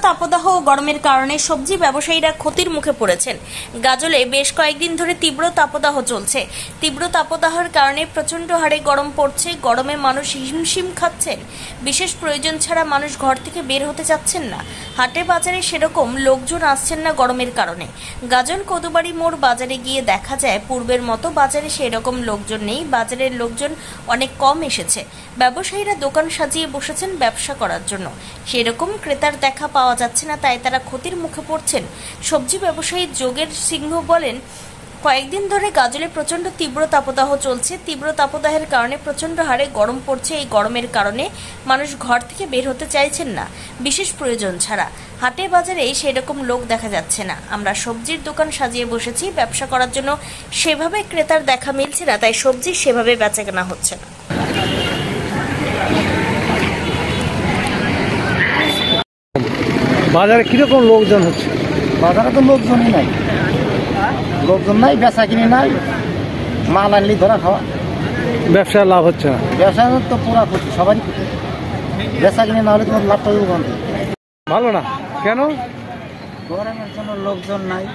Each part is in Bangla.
তাপদাহ ও গরমের কারণে সবজি ব্যবসায়ীরা ক্ষতির মুখে পড়েছেন। গাজলে বেশ কয়েকদিন ধরে তীব্র তাপদাহ চলছে। তীব্র তাপদাহের কারণে প্রচন্ড হারে গরম পড়ছে। গরমে মানুষ হিমশিম খাচ্ছেন। বিশেষ প্রয়োজন ছাড়া মানুষ ঘর থেকে বের হতে চাচ্ছেন না। হাটে বাজারে সেরকম লোকজন আসছেন না গরমের কারণে। গাজল কদুবাড়ি মোড় বাজারে গিয়ে দেখা যায় পূর্বের মতো বাজারে সেরকম লোকজন নেই। বাজারের লোকজন অনেক কম এসেছে। ব্যবসায়ীরা দোকান সাজিয়ে বসেছেন ব্যবসা করার জন্য। সেরকম ক্রেতার দেখা পাওয়া যাচ্ছে না, তাই তারা ক্ষতির মুখে পড়ছেন। সবজি ব্যবসায়ী যোগের সিংহ বলেন, কয়েকদিন ধরে গাজলে প্রচন্ড তীব্র তাপদাহ চলছে। তীব্র তাপদাহের কারণে প্রচন্ড হারে গরম পড়ছে। এই গরমের কারণে মানুষ ঘর থেকে বের হতে চাইছেন না বিশেষ প্রয়োজন ছাড়া। হাটে বাজারে সেরকম লোক দেখা যাচ্ছে না। আমরা সবজির দোকান সাজিয়ে বসেছি ব্যবসা করার জন্য, সেভাবে ক্রেতার দেখা মিলছে না, তাই সবজি সেভাবে বেচাকেনা হচ্ছে না। বাজারে কিরকম লোকজন হচ্ছে? বাজারে তো লোকজনই নাই, লোকজন নাই, বেচা কিনে নাই, মাল আনলি ধরা খাওয়া। ব্যবসায় লাভ হচ্ছে না? ব্যবসা তো পুরা করছে, সবারই করছে। বেচা কিনে না হলে তোমার লাভটা বন্ধ। ভালো না কেন? গরমের জন্য লোকজন নাই,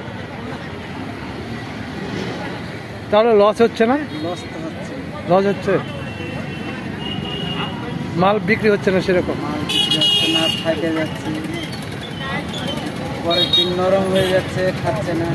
তাহলে লস হচ্ছে না? লস তো হচ্ছে। লস হচ্ছে, মাল বিক্রি হচ্ছে না সেরকম? মাল বিক্রি হচ্ছে না, ফাইটে যাচ্ছে, পরের দিন নরম হয়ে যাচ্ছে, খাচ্ছে না।